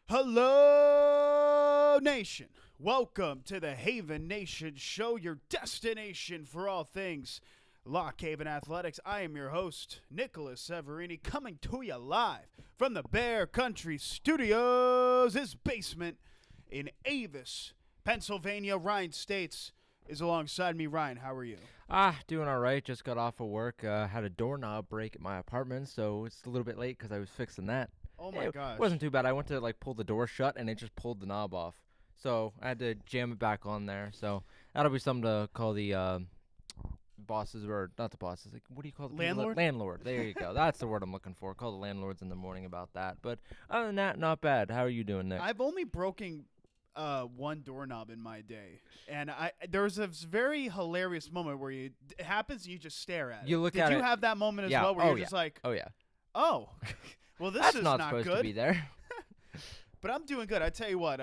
Hello, Nation. Welcome to the Haven Nation Show, your destination for all things Lock Haven Athletics. I am your host, Nicholas Severini, coming to you live from the Bear Country Studios, his basement in Avis, Pennsylvania. Ryan States is alongside me. Ryan, how are you? Doing all right. Just got off of work. Had a doorknob break at my apartment, so it's a little bit late because I was fixing that. Oh my gosh. It wasn't too bad. I went to pull the door shut, and it just pulled the knob off. So I had to jam it back on there. So that'll be something to call the bosses, or not the bosses. What do you call the Landlord? Landlord. There you go. That's the word I'm looking for. Call the landlords in the morning about that. But other than that, not bad. How are you doing, Nick? I've only broken one doorknob in my day, and there's a very hilarious moment where it happens and you just stare at it. You look Did at you it. have that moment as Yeah. well where Oh, you're yeah. just like, Oh yeah. oh, well, this That's is not not supposed good. to be there. But I'm doing good. I tell you what,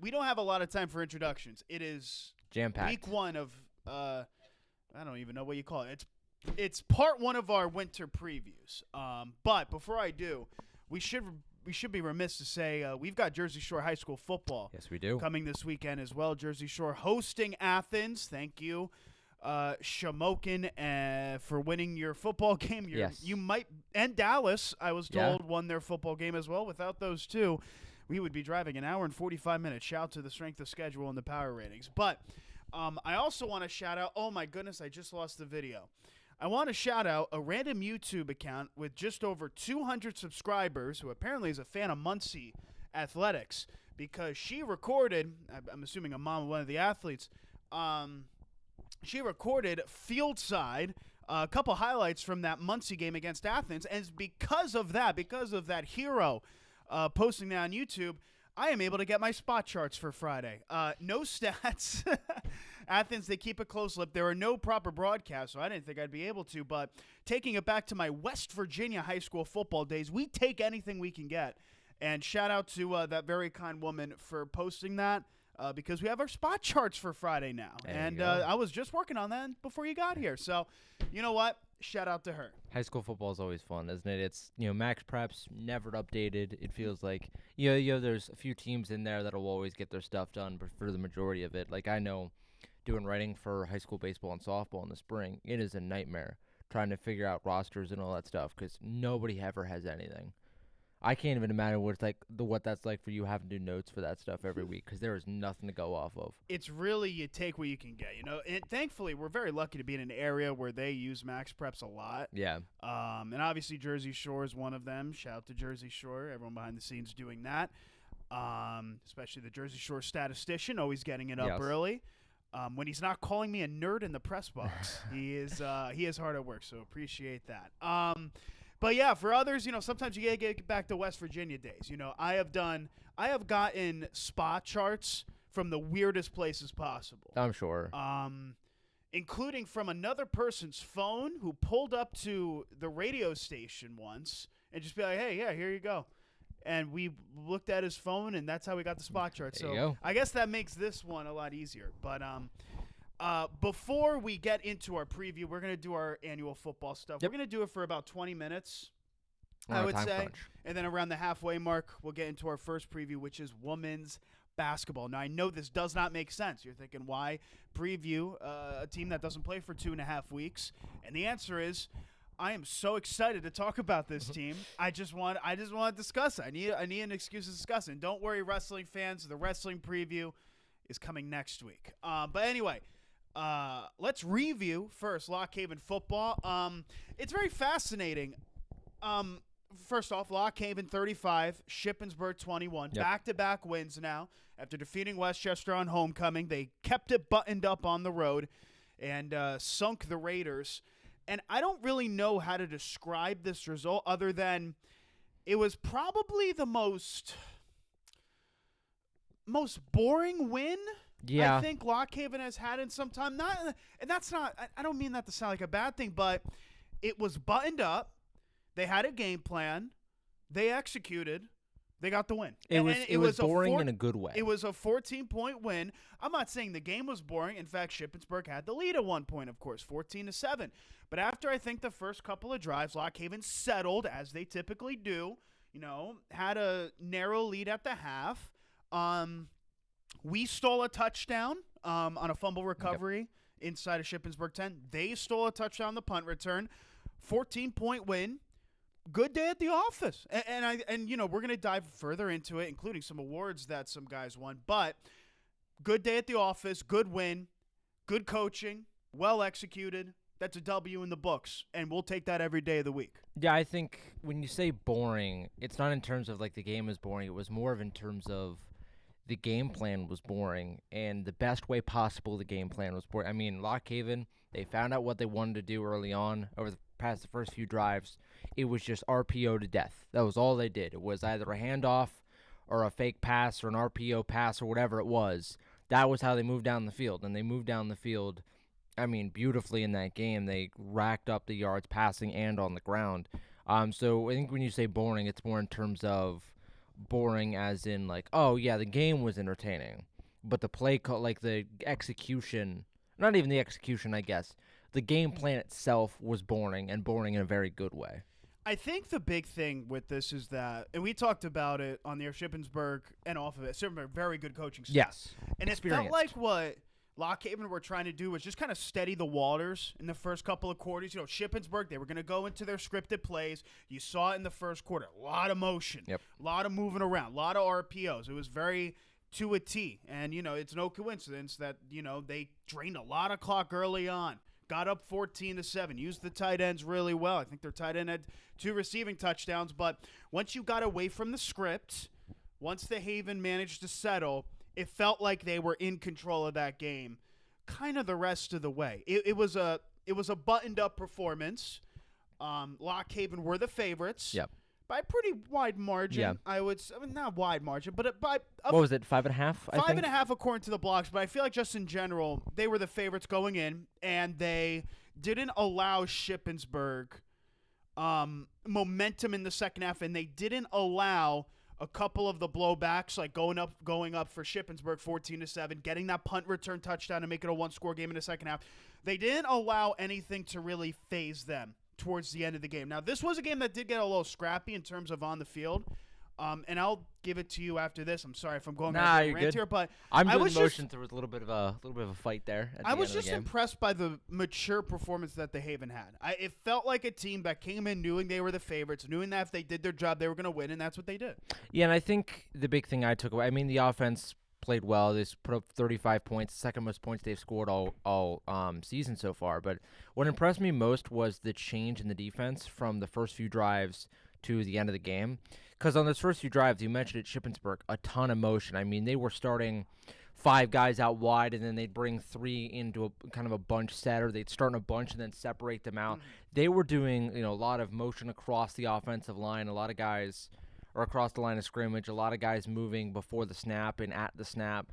we don't have a lot of time for introductions. It is Jam-packed. week one of I don't even know what you call it. It's part one of our winter previews. But before I do, we should be remiss to say we've got Jersey Shore High School football. Yes, we do. Coming this weekend as well. Jersey Shore hosting Athens. Thank you, Shamokin, for winning your football game. Yes. You might, and Dallas, I was Yeah. told, won their football game as well. Without those two, we would be driving an hour and 45 minutes. Shout to the strength of schedule and the power ratings. But I also want to shout out, oh my goodness, I just lost the video. I want to shout out a random YouTube account with just over 200 subscribers who apparently is a fan of Muncie Athletics because she recorded, I'm assuming a mom of one of the athletes, she recorded field side, a couple highlights from that Muncie game against Athens, and because of that hero posting that on YouTube, I am able to get my spot charts for Friday. No stats. Athens, they keep a close lip. There are no proper broadcasts, so I didn't think I'd be able to. But taking it back to my West Virginia high school football days, we take anything we can get. And shout out to that very kind woman for posting that because we have our spot charts for Friday now. And I was just working on that before you got here. So, you know what? Shout out to her. High school football is always fun, isn't it? It's, max preps, never updated. It feels like, there's a few teams in there that'll always get their stuff done, but for the majority of it, I know doing writing for high school baseball and softball in the spring, it is a nightmare trying to figure out rosters and all that stuff because nobody ever has anything. I can't even imagine what that's like for you having to do notes for that stuff every week because there is nothing to go off of. It's really you take what you can get, And thankfully, we're very lucky to be in an area where they use max preps a lot. Yeah. And obviously, Jersey Shore is one of them. Shout out to Jersey Shore, everyone behind the scenes doing that. Especially the Jersey Shore statistician, always getting it up early. When he's not calling me a nerd in the press box, he is hard at work. So appreciate that. But yeah, for others, sometimes you gotta get back to West Virginia days. I have gotten spot charts from the weirdest places possible. I'm sure. Including from another person's phone who pulled up to the radio station once and just be like, hey, yeah, here you go. And we looked at his phone, and that's how we got the spot chart. There you go. I guess that makes this one a lot easier. But before we get into our preview, we're going to do our annual football stuff. Yep. We're going to do it for about 20 minutes, We're I on a would time say. crunch. And then around the halfway mark, we'll get into our first preview, which is women's basketball. Now, I know this does not make sense. You're thinking, why preview a team that doesn't play for 2.5 weeks? And the answer is, I am so excited to talk about this team. I just want to discuss it. I need an excuse to discuss it. And don't worry, wrestling fans. The wrestling preview is coming next week. But anyway, let's review first Lock Haven football. It's very fascinating. First off, Lock Haven 35, Shippensburg 21. Yep. Back-to-back wins now after defeating Westchester on homecoming. They kept it buttoned up on the road and sunk the Raiders. And I don't really know how to describe this result other than it was probably the most boring win I think Lock Haven has had in some time. I don't mean that to sound like a bad thing, but it was buttoned up. They had a game plan. They executed. They got the win. It was boring in a good way. It was a 14-point win. I'm not saying the game was boring. In fact, Shippensburg had the lead at one point, of course, 14-7. But after I think the first couple of drives, Lock Haven settled, as they typically do. had a narrow lead at the half. We stole a touchdown on a fumble recovery inside of Shippensburg 10. They stole a touchdown on the punt return. 14-point win. Good day at the office. And we're going to dive further into it, including some awards that some guys won. But good day at the office, good win, good coaching, well executed. That's a W in the books, and we'll take that every day of the week. Yeah, I think when you say boring, it's not in terms of like the game is boring. It was more of in terms of the game plan was boring, and the best way possible the game plan was boring. I mean, Lock Haven, they found out what they wanted to do early on over the past the first few drives. It was just RPO to death. That was all they did. It was either a handoff or a fake pass or an RPO pass or whatever it was. That was how they moved down the field, and they moved down the field, I mean, beautifully in that game. They racked up the yards passing and on the ground. So I think when you say boring, it's more in terms of boring as in like, oh, yeah, the game was entertaining. But the play, like the execution, not even the execution, I guess. The game plan itself was boring, and boring in a very good way. I think the big thing with this is that, and we talked about it on the air, Shippensburg and off of it, Shippensburg, very good coaching staff. Yes. And it felt like what Lock Haven were trying to do was just kind of steady the waters in the first couple of quarters. Shippensburg, they were going to go into their scripted plays. You saw it in the first quarter. A lot of motion. Yep. A lot of moving around. A lot of RPOs. It was very to a T. And, it's no coincidence that, they drained a lot of clock early on. Got up 14-7. Used the tight ends really well. I think their tight end had 2 receiving touchdowns. But once you got away from the script, once the Haven managed to settle, it felt like they were in control of that game kind of the rest of the way. It was a buttoned up performance. Lock Haven were the favorites. Yep. By a pretty wide margin. Yeah. I would not wide margin, but by what was it, 5.5? 5.5 according to the blocks, but I feel like just in general, they were the favorites going in, and they didn't allow Shippensburg momentum in the second half, and they didn't allow a couple of the blowbacks, like going up for Shippensburg 14-7, getting that punt return touchdown to make it a 1-score game in the second half. They didn't allow anything to really phase them towards the end of the game. Now, this was a game that did get a little scrappy in terms of on the field, and I'll give it to you after this. I'm sorry if I'm going on a rant here, but I'm doing motions. There was a little bit of a fight there. I was just impressed by the mature performance that the Haven had. It felt like a team that came in knowing they were the favorites, knowing that if they did their job, they were going to win, and that's what they did. Yeah, and I think the big thing I took away, I mean, the offense played well. They put up 35 points, second most points they've scored all season so far. But what impressed me most was the change in the defense from the first few drives to the end of the game. Because on those first few drives, you mentioned at Shippensburg, a ton of motion. I mean, they were starting 5 guys out wide, and then they'd bring 3 into a kind of a bunch set, or they'd start in a bunch and then separate them out. Mm-hmm. They were doing, a lot of motion across the offensive line, a lot of guys or across the line of scrimmage, a lot of guys moving before the snap and at the snap.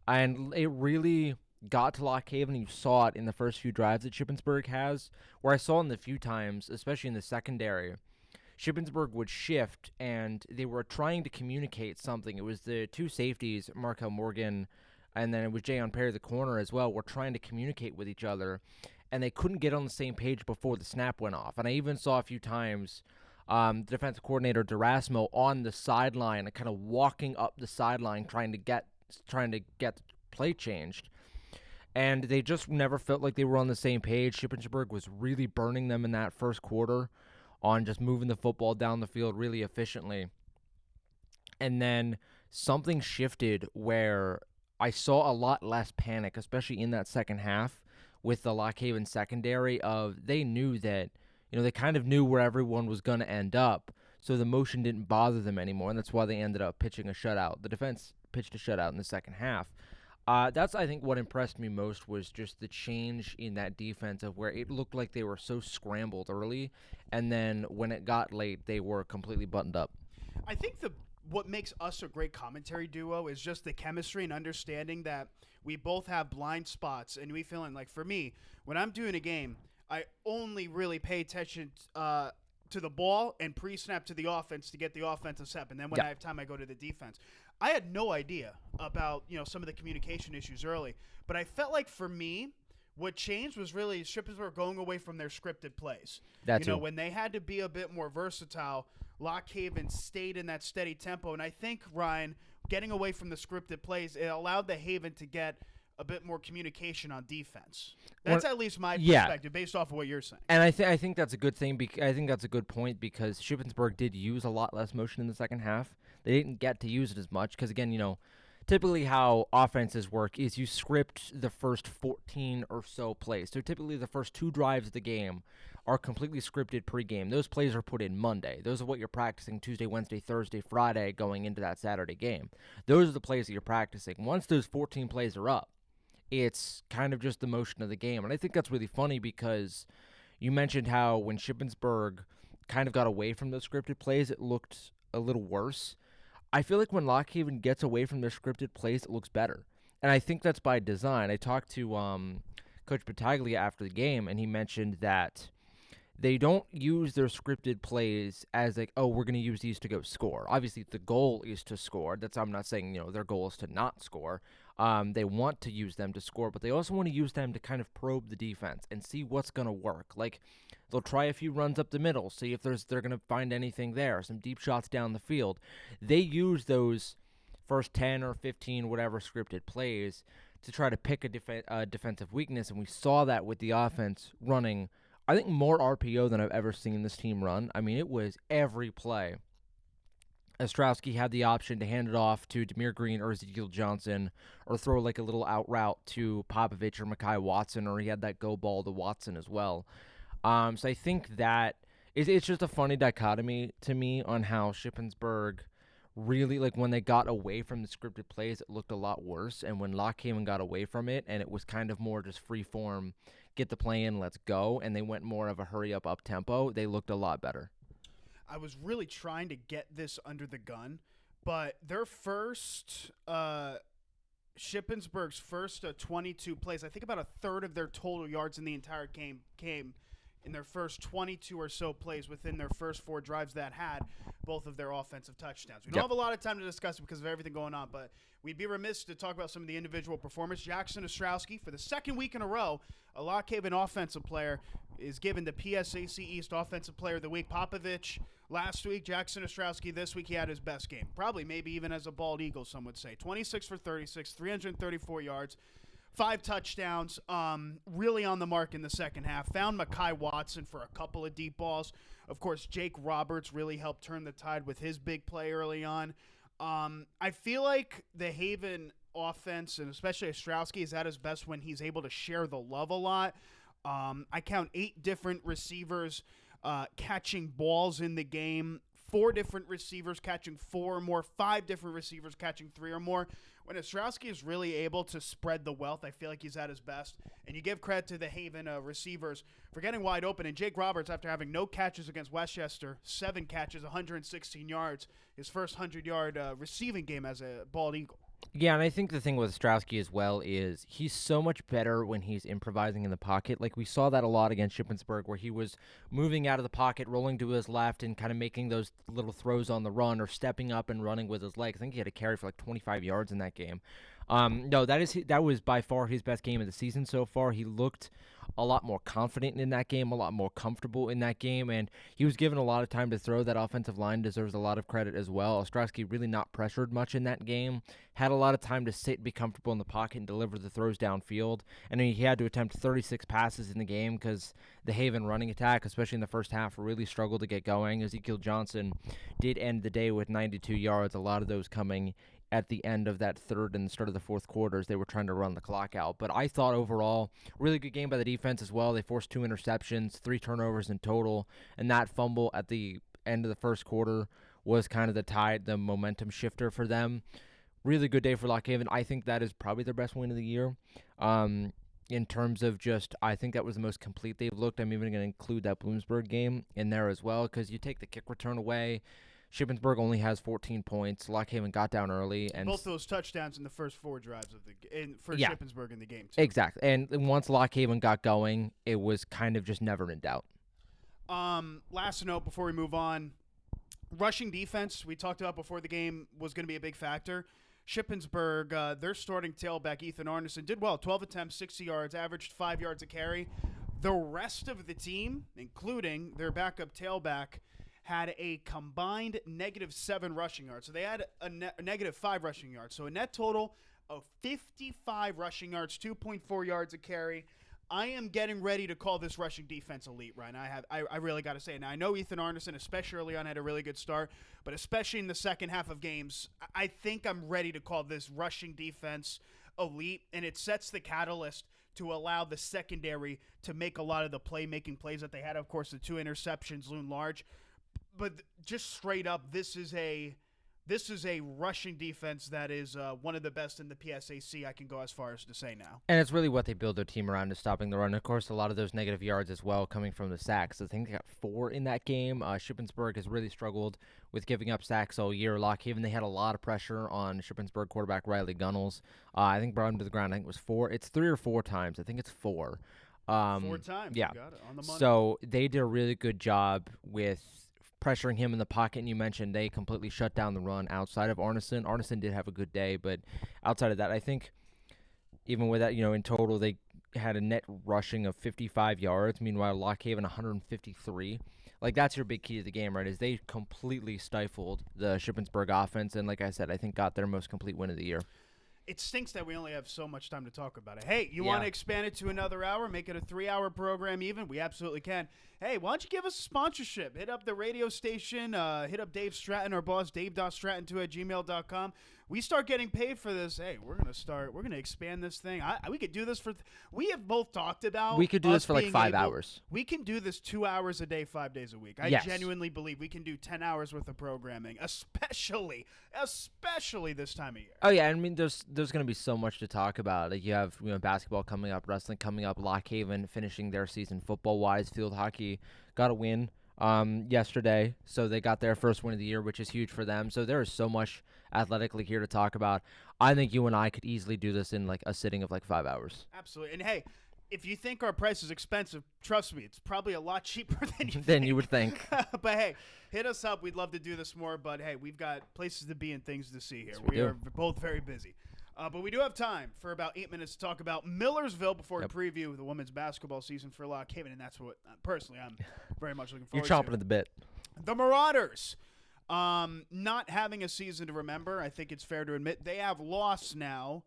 And it really got to Lock Haven. You saw it in the first few drives that Shippensburg has, where I saw in the few times, especially in the secondary, Shippensburg would shift, and they were trying to communicate something. It was the 2 safeties, Markel Morgan, and then it was Jayon Perry, the corner as well, were trying to communicate with each other, and they couldn't get on the same page before the snap went off. And I even saw a few times defensive coordinator Durasmo on the sideline, kind of walking up the sideline, trying to get the play changed. And they just never felt like they were on the same page. Shippensburg was really burning them in that first quarter on just moving the football down the field really efficiently. And then something shifted where I saw a lot less panic, especially in that second half with the Lock Haven secondary. They knew that, they kind of knew where everyone was going to end up, so the motion didn't bother them anymore, and that's why they ended up pitching a shutout. The defense pitched a shutout in the second half. That's, I think, what impressed me most was just the change in that defense of where it looked like they were so scrambled early, and then when it got late, they were completely buttoned up. I think what makes us a great commentary duo is just the chemistry and understanding that we both have blind spots, and we feeling like, for me, when I'm doing a game, I only really pay attention to the ball and pre-snap to the offense to get the offensive step, and then when I have time, I go to the defense. I had no idea about some of the communication issues early, but I felt like for me, what changed was really Shippensburg going away from their scripted plays. That's when they had to be a bit more versatile. Lock Haven stayed in that steady tempo. And I think, Ryan, getting away from the scripted plays, it allowed the Haven to get a bit more communication on defense. That's at least my perspective based off of what you're saying. And I think that's a good thing. I think that's a good point because Shippensburg did use a lot less motion in the second half. They didn't get to use it as much because, again, typically how offenses work is you script the first 14 or so plays. So typically the first 2 drives of the game are completely scripted pregame. Those plays are put in Monday. Those are what you're practicing Tuesday, Wednesday, Thursday, Friday going into that Saturday game. Those are the plays that you're practicing. Once those 14 plays are up, it's kind of just the motion of the game. And I think that's really funny because you mentioned how when Shippensburg kind of got away from those scripted plays, it looked a little worse. I feel like when Lock Haven gets away from their scripted plays, it looks better. And I think that's by design. I talked to Coach Battaglia after the game, and he mentioned that they don't use their scripted plays as like, oh, we're going to use these to go score. Obviously, the goal is to score. I'm not saying, their goal is to not score. They want to use them to score, but they also want to use them to kind of probe the defense and see what's going to work. Like, they'll try a few runs up the middle, see if they're going to find anything there, some deep shots down the field. They use those first 10 or 15, whatever scripted plays to try to pick a defensive weakness, and we saw that with the offense running, I think, more RPO than I've ever seen this team run. I mean, it was every play. Ostrowski had the option to hand it off to Demir Green or Ezekiel Johnson or throw like a little out route to Popovich or Mekhi Watson, or he had that go ball to Watson as well. So I think that it's just a funny dichotomy to me on how Shippensburg really, like, when they got away from the scripted plays, it looked a lot worse. And when Lock Haven got away from it and it was kind of more just free form, get the play in, let's go, and they went more of a hurry up tempo, they looked a lot better. I was really trying to get this under the gun, but their first Shippensburg's first 22 plays, I think about a third of their total yards in the entire game came in their first 22 or so plays within their first 4 drives that had both of their offensive touchdowns. We don't have a lot of time to discuss it because of everything going on, but we'd be remiss to talk about some of the individual performance. Jackson Ostrowski, for the second week in a row, a Lock Haven offensive player, is given the PSAC East Offensive Player of the Week. Popovich last week, Jackson Ostrowski this week, he had his best game. Probably maybe even as a bald eagle, some would say. 26 for 36, 334 yards. 5 touchdowns, really on the mark in the second half. Found Mekhi Watson for a couple of deep balls. Of course, Jake Roberts really helped turn the tide with his big play early on. I feel like the Haven offense, and especially Ostrowski, is at his best when he's able to share the love a lot. I count 8 different receivers catching balls in the game. 4 different receivers catching 4 or more. 5 different receivers catching 3 or more. When Ostrowski is really able to spread the wealth, I feel like he's at his best. And you give credit to the Haven receivers for getting wide open. And Jake Roberts, after having no catches against Westchester, 7 catches, 116 yards, his first 100-yard receiving game as a bald eagle. Yeah, and I think the thing with Ostrowski as well is he's so much better when he's improvising in the pocket. Like, we saw that a lot against Shippensburg, where he was moving out of the pocket, rolling to his left, and kind of making those little throws on the run or stepping up and running with his legs. I think he had a carry for like 25 yards in that game. No, that was by far his best game of the season so far. He looked a lot more confident in that game, a lot more comfortable in that game, and he was given a lot of time to throw. That offensive line deserves a lot of credit as well. Ostrowski really not pressured much in that game, had a lot of time to sit, be comfortable in the pocket, and deliver the throws downfield. And he had to attempt 36 passes in the game because the Haven running attack, especially in the first half, really struggled to get going. Ezekiel Johnson did end the day with 92 yards, a lot of those coming at the end of that third and the start of the fourth quarters. They were trying to run the clock out. But I thought overall, really good game by the defense as well. They forced 2 interceptions, 3 turnovers in total, and that fumble at the end of the first quarter was kind of the momentum shifter for them. Really good day for Lock Haven. I think that is probably their best win of the year. In terms of just, I think that was the most complete they've looked. I'm even going to include that Bloomsburg game in there as well, because you take the kick return away, Shippensburg only has 14 points. Lock Haven got down early, and both those touchdowns in the first 4 drives of Shippensburg in the game too. Exactly. And once Lock Haven got going, it was kind of just never in doubt. Last note before we move on, rushing defense we talked about before the game was going to be a big factor. Shippensburg, their starting tailback Ethan Arneson did well. 12 attempts, 60 yards, averaged 5 yards a carry. The rest of the team, including their backup tailback, had a combined -7 rushing yards. So they had a -5 rushing yards. So a net total of 55 rushing yards, 2.4 yards a carry. I am getting ready to call this rushing defense elite, Ryan. I really got to say. Now, I know Ethan Arneson, especially early on, had a really good start, but especially in the second half of games, I think I'm ready to call this rushing defense elite, and it sets the catalyst to allow the secondary to make a lot of the playmaking plays that they had. Of course, the 2 interceptions loom large, but just straight up, this is a rushing defense that is one of the best in the PSAC. I can go as far as to say now. And it's really what they build their team around, is stopping the run. Of course, a lot of those negative yards as well coming from the sacks. I think they got 4 in that game. Shippensburg has really struggled with giving up sacks all year. Lock Haven, they had a lot of pressure on Shippensburg quarterback Riley Gunnels. I think brought him to the ground. I think it was 4. It's 3 or 4 times. I think it's 4. 4 times. Yeah. You got it on the money. So they did a really good job with pressuring him in the pocket, and you mentioned they completely shut down the run outside of Arneson. Arneson did have a good day, but outside of that, I think even with that, in total, they had a net rushing of 55 yards. Meanwhile, Lock Haven 153. Like, that's your big key to the game, right, is they completely stifled the Shippensburg offense, and like I said, I think got their most complete win of the year. It stinks that we only have so much time to talk about it. Hey, you want to expand it to another hour, make it a 3-hour program even? We absolutely can. Hey, why don't you give us a sponsorship? Hit up the radio station. Hit up Dave Stratton, our boss, dave.stratton2@gmail.com. We start getting paid for this. Hey, we're going to expand this thing. We could do this we have both talked about. We could do this for like 5 hours. We can do this 2 hours a day, 5 days a week. I genuinely believe we can do 10 hours worth of programming, especially this time of year. Oh, yeah. I mean, there's going to be so much to talk about. Like, you have basketball coming up, wrestling coming up, Lock Haven finishing their season football-wise, field hockey got a win yesterday, so they got their first win of the year, which is huge for them. So there is so much athletically here to talk about. I think you and I could easily do this in like a sitting of like 5 hours. Absolutely. And hey, if you think our price is expensive, trust me, it's probably a lot cheaper than you would think. But hey, hit us up. We'd love to do this more, but hey, we've got places to be and things to see here. Yes, we are both very busy. But we do have time for about 8 minutes to talk about Millersville before we preview the women's basketball season for Lock Haven, and that's what, personally, I'm very much looking forward to. You're chomping at the bit. The Marauders, not having a season to remember, I think it's fair to admit. They have lost now.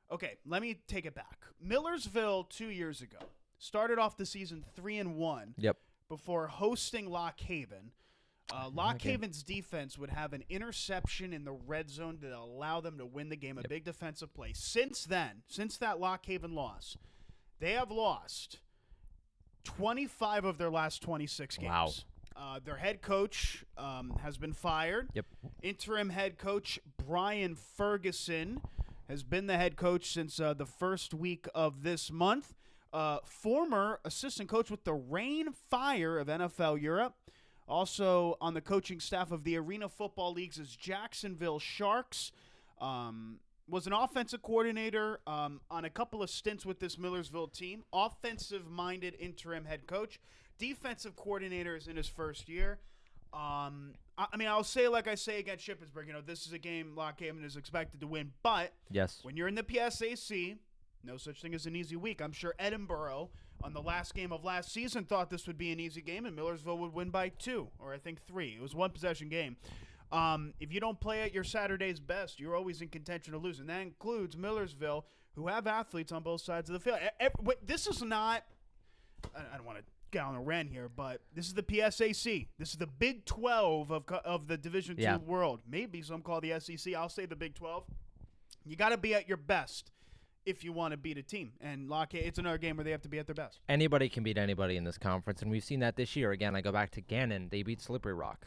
Okay, let me take it back. Millersville 2 years ago started off the season 3-1 before hosting Lock Haven. Lock Haven's defense would have an interception in the red zone to allow them to win the game, a big defensive play. Since then, since that Lock Haven loss, they have lost 25 of their last 26 games. Wow. Their head coach has been fired. Interim head coach Brian Ferguson has been the head coach since the first week of this month. Former assistant coach with the Rain Fire of NFL Europe. Also on the coaching staff of the Arena Football Leagues is Jacksonville Sharks. Was an offensive coordinator on a couple of stints with this Millersville team. Offensive-minded interim head coach. Defensive coordinator is in his first year. I mean, I'll say like I say against Shippensburg, this is a game Lock Haven is expected to win. But when you're in the PSAC, no such thing as an easy week. I'm sure Edinburgh on the last game of last season thought this would be an easy game and Millersville would win by 2 or I think 3. It was one possession game. If you don't play at your Saturday's best, you're always in contention to lose, and that includes Millersville, who have athletes on both sides of the field. This is not – I don't want to get on a rant here, but this is the PSAC. This is the Big 12 of the Division II world. Maybe some call the SEC. I'll say the Big 12. You got to be at your best if you want to beat a team. And it's another game where they have to be at their best. Anybody can beat anybody in this conference, and we've seen that this year. Again, I go back to Gannon. They beat Slippery Rock.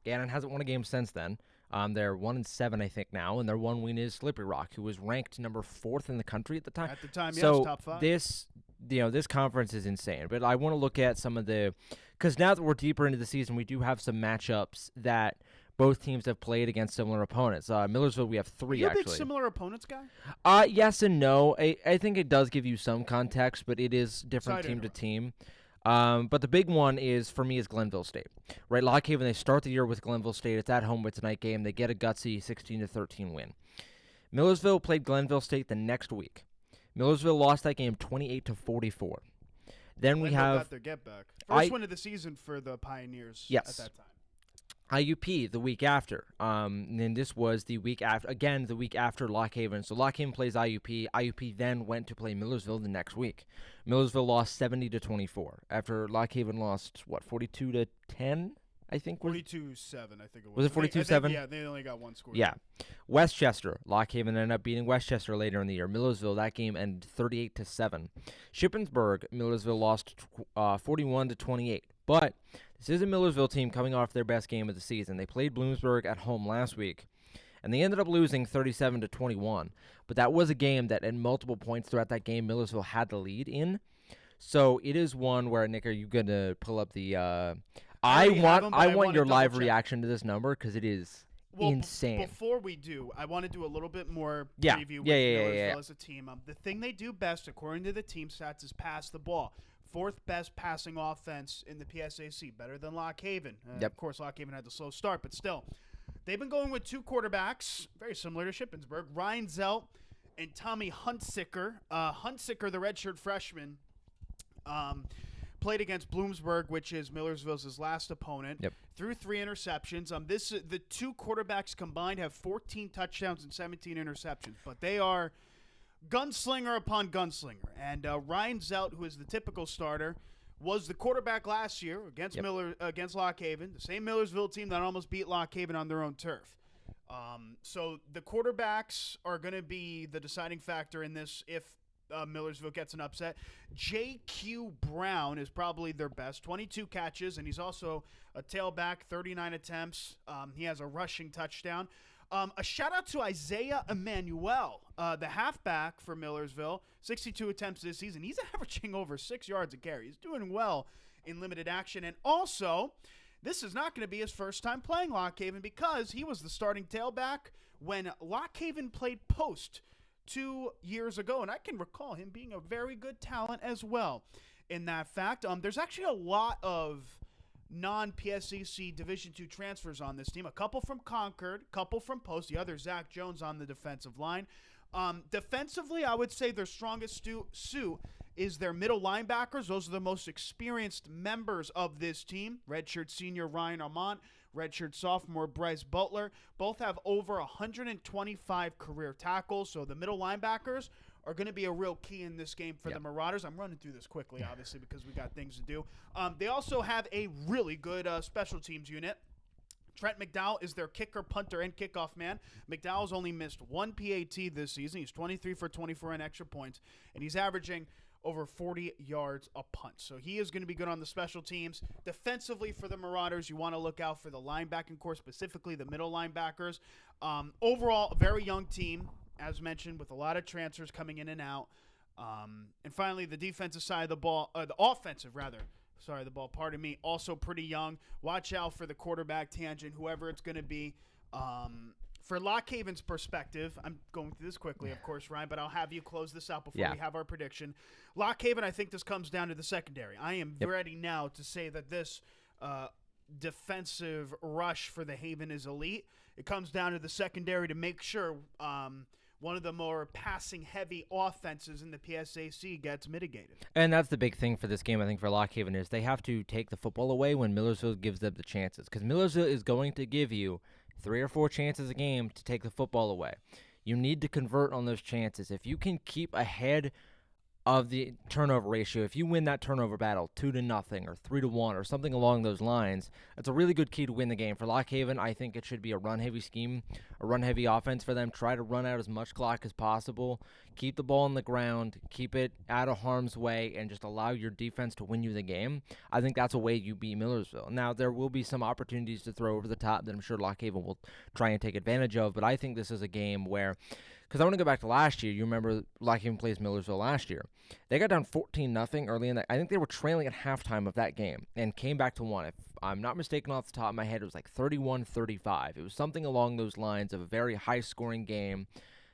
Gannon hasn't won a game since then. They're 1-7, I think, now, and their one win is Slippery Rock, who was ranked number 4th in the country at the time. At the time, so top 5. This conference is insane. But I want to look at some of because now that we're deeper into the season, we do have some matchups that both teams have played against similar opponents. Millersville, we have 3, Are you actually. a big similar opponents guy? Yes and no. I think it does give you some context, but it is different team to team. But the big one for me is Glenville State. Right, Lock Haven, they start the year with Glenville State. It's at home with tonight's game. They get a gutsy 16-13 win. Millersville played Glenville State the next week. Millersville lost that game 28-44. Then we have got their get back. First win of the season for the Pioneers at that time. IUP the week after. And then this was the week after, again, the week after Lock Haven. So Lock Haven plays IUP. IUP then went to play Millersville the next week. Millersville lost 70-24 after Lock Haven lost, 42-10? I think was 42-7, I think it was. Was it 42-7? Yeah, they only got one score. Yeah. Westchester. Lock Haven ended up beating Westchester later in the year. Millersville, that game ended 38-7. Shippensburg, Millersville lost 41-28. But this is a Millersville team coming off their best game of the season. They played Bloomsburg at home last week, and they ended up losing 37-21. But that was a game that at multiple points throughout that game, Millersville had the lead in. So it is one where, Nick, are you going to pull up the I want your live reaction to this number because it is insane. Before we do, I want to do a little bit more Yeah. preview with Yeah, Millersville as a team. The thing they do best, according to the team stats, is pass the ball. Fourth best passing offense in the PSAC, better than Lock Haven. Yep. Of course, Lock Haven had the slow start, but still. They've been going with two quarterbacks, very similar to Shippensburg, Ryan Zelt and Tommy Huntsicker. Huntsicker, the redshirt freshman, played against Bloomsburg, which is Millersville's last opponent. Yep. Threw 3 interceptions. The two quarterbacks combined have 14 touchdowns and 17 interceptions, but they are gunslinger upon gunslinger. And Ryan Zelt, who is the typical starter, was the quarterback last year against against Lock Haven, the same Millersville team that almost beat Lock Haven on their own turf. So the quarterbacks are going to be the deciding factor in this if Millersville gets an upset. J.Q. Brown is probably their best, 22 catches, and he's also a tailback, 39 attempts. He has a rushing touchdown. A shout-out to Isaiah Emmanuel, the halfback for Millersville, 62 attempts this season. He's averaging over 6 yards a carry. He's doing well in limited action. And also, this is not going to be his first time playing Lock Haven because he was the starting tailback when Lock Haven played post 2 years ago. And I can recall him being a very good talent as well in that fact. There's actually a lot of non-PSCC Division II transfers on this team. A couple from Concord, a couple from Post, the other Zach Jones on the defensive line. Defensively, I would say their strongest suit is their middle linebackers. Those are the most experienced members of this team. Redshirt senior Ryan Armand, redshirt sophomore Bryce Butler. Both have over 125 career tackles, so the middle linebackers are going to be a real key in this game for the Marauders. I'm running through this quickly, obviously, because we got things to do. They also have a really good special teams unit. Trent McDowell is their kicker, punter, and kickoff man. McDowell's only missed 1 PAT this season. He's 23 for 24 on extra points, and he's averaging over 40 yards a punt. So he is going to be good on the special teams. Defensively for the Marauders, you want to look out for the linebacking core, specifically the middle linebackers. Overall, a very young team, as mentioned, with a lot of transfers coming in and out. And finally, the defensive side of the ball, the offensive, rather. Sorry, the ball, pardon me. Also pretty young. Watch out for the quarterback tangent, whoever it's going to be. For Lock Haven's perspective, I'm going through this quickly, of course, Ryan, but I'll have you close this out before we have our prediction. Lock Haven, I think this comes down to the secondary. I am ready now to say that this defensive rush for the Haven is elite. It comes down to the secondary to make sure one of the more passing-heavy offenses in the PSAC gets mitigated. And that's the big thing for this game, I think, for Lock Haven, is they have to take the football away when Millersville gives them the chances. Because Millersville is going to give you 3 or 4 chances a game to take the football away. You need to convert on those chances. If you can keep ahead of the turnover ratio, if you win that turnover battle 2-0 or 3-1 or something along those lines, that's a really good key to win the game. For Lock Haven, I think it should be a run-heavy scheme, a run-heavy offense for them. Try to run out as much clock as possible. Keep the ball on the ground, keep it out of harm's way, and just allow your defense to win you the game. I think that's a way you beat Millersville. Now, there will be some opportunities to throw over the top that I'm sure Lock Haven will try and take advantage of, but I think this is a game where, because I want to go back to last year. You remember Lock Haven plays Millersville last year. They got down 14-0 early in that. I think they were trailing at halftime of that game and came back to one. If I'm not mistaken off the top of my head, it was like 31-35. It was something along those lines of a very high-scoring game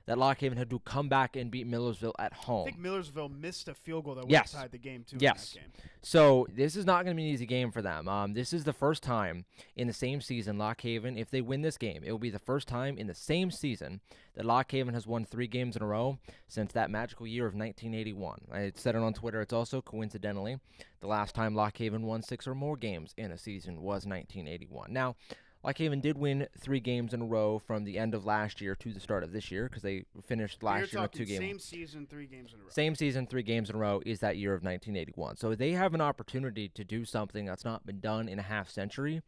that Lock Haven had to come back and beat Millersville at home. I think Millersville missed a field goal that would have tied the game, too, in that game. So this is not going to be an easy game for them. This is the first time in the same season, Lock Haven, if they win this game, it will be the first time in the same season that Lock Haven has won 3 games in a row since that magical year of 1981. I said it on Twitter. It's also, coincidentally, the last time Lock Haven won 6 or more games in a season was 1981. Now, Lock Haven did win 3 games in a row from the end of last year to the start of this year because they finished last year with 2 games. Same season, 3 games in a row. Same season, 3 games in a row is that year of 1981. So they have an opportunity to do something that's not been done in a half century.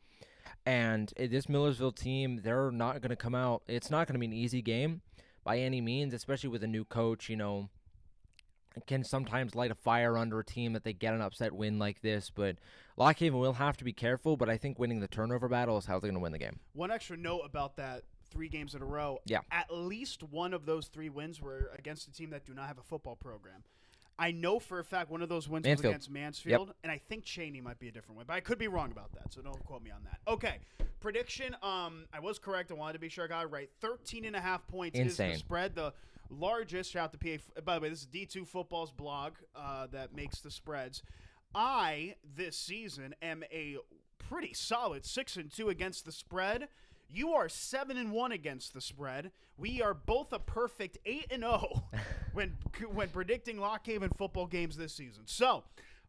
And this Millersville team, they're not going to come out. It's not going to be an easy game by any means, especially with a new coach. It can sometimes light a fire under a team that they get an upset win like this. But Lock Haven will have to be careful, but I think winning the turnover battle is how they're going to win the game. One extra note about that 3 games in a row. Yeah. At least one of those 3 wins were against a team that do not have a football program. I know for a fact one of those wins was against Mansfield, and I think Cheney might be a different win, but I could be wrong about that, so don't quote me on that. Okay, prediction, I was correct. I wanted to be sure I got it right. 13.5 points is the spread. The largest, shout out to PA. By the way, this is D2 Football's blog that makes the spreads. I, this season, am a pretty solid 6-2 against the spread. You are 7-1 against the spread. We are both a perfect 8-0 when predicting Lock Haven football games this season. So,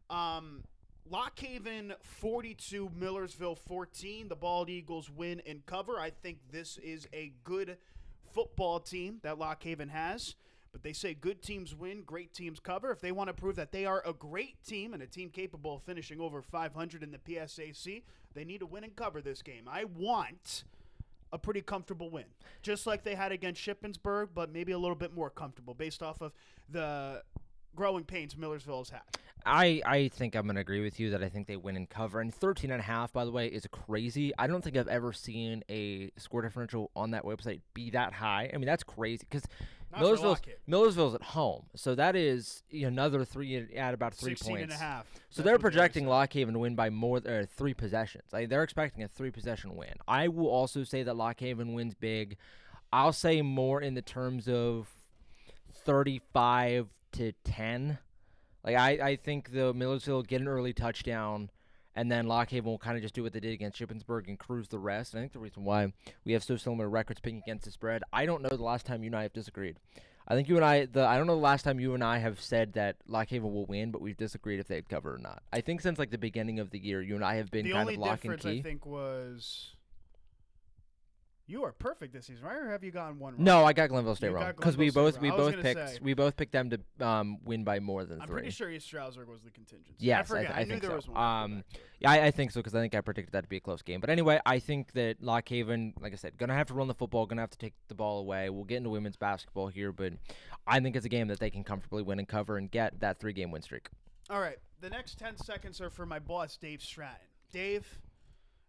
Lock Haven 42, Millersville 14. The Bald Eagles win and cover. I think this is a good football team that Lock Haven has. But they say good teams win, great teams cover. If they want to prove that they are a great team and a team capable of finishing over 500 in the PSAC, they need to win and cover this game. I want a pretty comfortable win, just like they had against Shippensburg, but maybe a little bit more comfortable based off of the growing pains Millersville has had. I think I'm going to agree with you that I think they win and cover. And 13.5, by the way, is crazy. I don't think I've ever seen a score differential on that website be that high. I mean, that's crazy because Millersville's at home. So that is another 3 at about 3 points. 16.5. So they're projecting Lock Haven to win by more than 3 possessions. They're expecting a 3-possession win. I will also say that Lock Haven wins big. I'll say more in the terms of 35-10. I think the Millersville will get an early touchdown, and then Lock Haven will kind of just do what they did against Shippensburg and cruise the rest. And I think the reason why we have so similar records picking against the spread, I don't know the last time you and I have disagreed. I think I don't know the last time you and I have said that Lock Haven will win, but we've disagreed if they'd cover or not. I think since the beginning of the year, you and I have been kind of lock and key. The only difference I think was you are perfect this season, right? Or have you gotten one wrong? No, I got Glenville State wrong because we both picked them to win by more than 3. I'm pretty sure East Stroudsburg was the contingency. Yes, I knew think there so. was one. Yeah, I think so because I think I predicted that to be a close game. But anyway, I think that Lock Haven, like I said, gonna have to run the football, gonna have to take the ball away. We'll get into women's basketball here, but I think it's a game that they can comfortably win and cover and get that 3-game win streak. All right, the next 10 seconds are for my boss, Dave Stratton. Dave,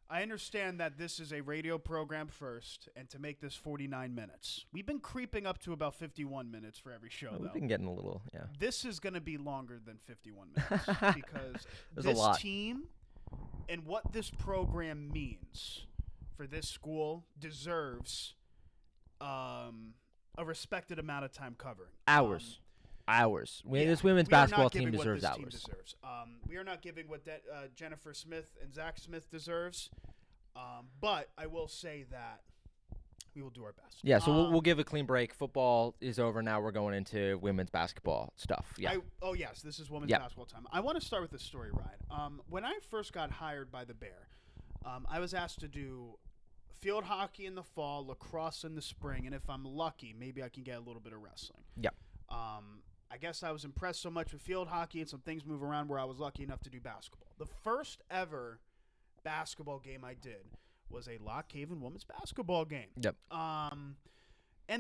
I understand that this is a radio program first, and to make this 49 minutes. We've been creeping up to about 51 minutes for every show, though. We've been getting a little, yeah. This is going to be longer than 51 minutes because this team and what this program means for this school deserves a respected amount of time covering. Hours. This women's basketball team deserves hours. We are not giving what Jennifer Smith and Zach Smith deserves, but I will say that we will do our best. Yeah, so we'll give a clean break. Football is over now. We're going into women's basketball stuff. Yeah. Yes, this is women's basketball time. I want to start with the story ride. When I first got hired by the Bear, I was asked to do field hockey in the fall, lacrosse in the spring, and if I'm lucky, maybe I can get a little bit of wrestling. Yeah. I guess I was impressed so much with field hockey and some things move around where I was lucky enough to do basketball. The first ever basketball game I did was a Lock Haven women's basketball game. Yep. And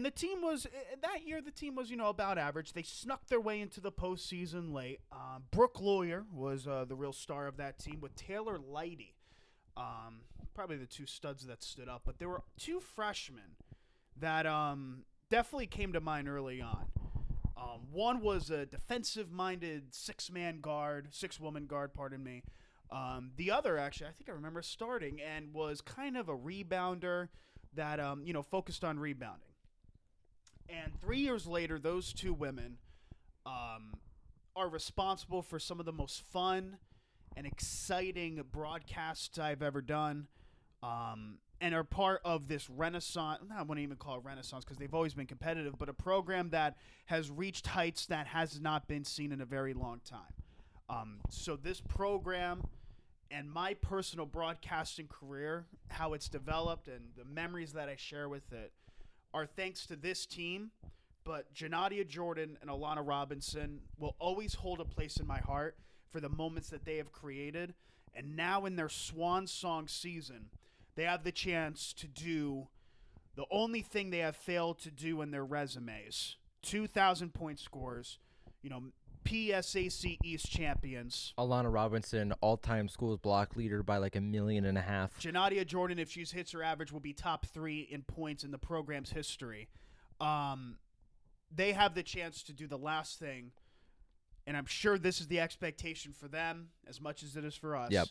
the team was that year. The team was about average. They snuck their way into the postseason late. Brooke Lawyer was the real star of that team with Taylor Lighty, probably the 2 studs that stood up. But there were 2 freshmen that definitely came to mind early on. One was a defensive-minded 6-woman guard, pardon me. The other, actually, I think I remember starting and was kind of a rebounder that, focused on rebounding. And 3 years later, those 2 women are responsible for some of the most fun and exciting broadcasts I've ever done. And are part of this renaissance. I wouldn't even call it renaissance because they've always been competitive, but a program that has reached heights that has not been seen in a very long time. So this program and my personal broadcasting career, how it's developed, and the memories that I share with it are thanks to this team. But Janadia Jordan and Alana Robinson will always hold a place in my heart for the moments that they have created. And now in their swan song season, they have the chance to do the only thing they have failed to do in their resumes. 2,000 point scores, PSAC East champions. Alana Robinson, all-time schools block leader by like 1.5 million. Janadia Jordan, if she hits her average, will be top 3 in points in the program's history. They have the chance to do the last thing, and I'm sure this is the expectation for them as much as it is for us. Yep.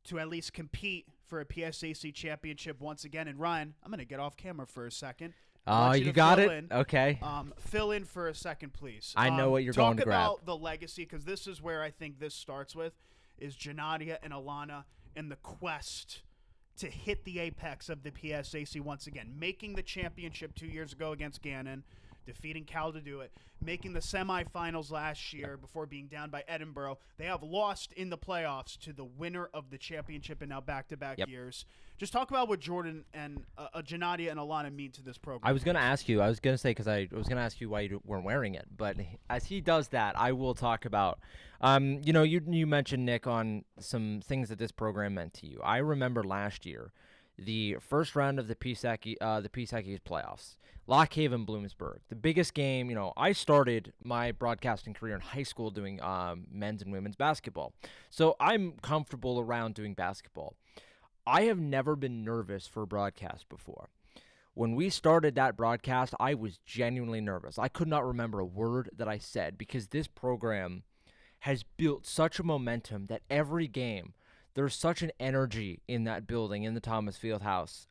To at least compete for a PSAC championship once again. And Ryan, I'm going to get off camera for a second. You got it? Okay. Fill in for a second, please. I know what you're going to grab. Talk about the legacy, because this is where I think this starts with, is Janadia and Alana and the quest to hit the apex of the PSAC once again. Making the championship 2 years ago against Gannon, defeating Cal to do it, making the semifinals last year before being down by Edinburgh. They have lost in the playoffs to the winner of the championship in now back-to-back years. Just talk about what Jordan and Janadia and Alana mean to this program. I was going to ask you. I was going to say, because I was going to ask you why you weren't wearing it. But as he does that, I will talk about, you mentioned, Nick, on some things that this program meant to you. I remember last year, the first round of the PSAC East playoffs, Lock Haven, Bloomsburg. The biggest game, I started my broadcasting career in high school doing men's and women's basketball. So I'm comfortable around doing basketball. I have never been nervous for a broadcast before. When we started that broadcast, I was genuinely nervous. I could not remember a word that I said because this program has built such a momentum that every game, there's such an energy in that building, in the Thomas Fieldhouse.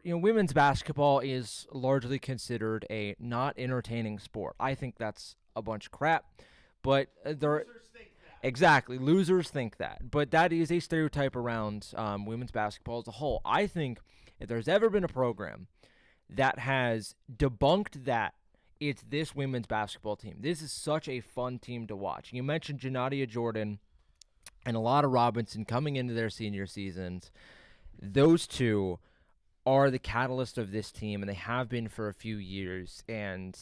Women's basketball is largely considered a not entertaining sport. I think that's a bunch of crap, but Losers think that. Exactly, losers think that. But that is a stereotype around women's basketball as a whole. I think if there's ever been a program that has debunked that, it's this women's basketball team. This is such a fun team to watch. You mentioned Janadia Jordan and Alana Robinson coming into their senior seasons. Those two are the catalyst of this team, and they have been for a few years. And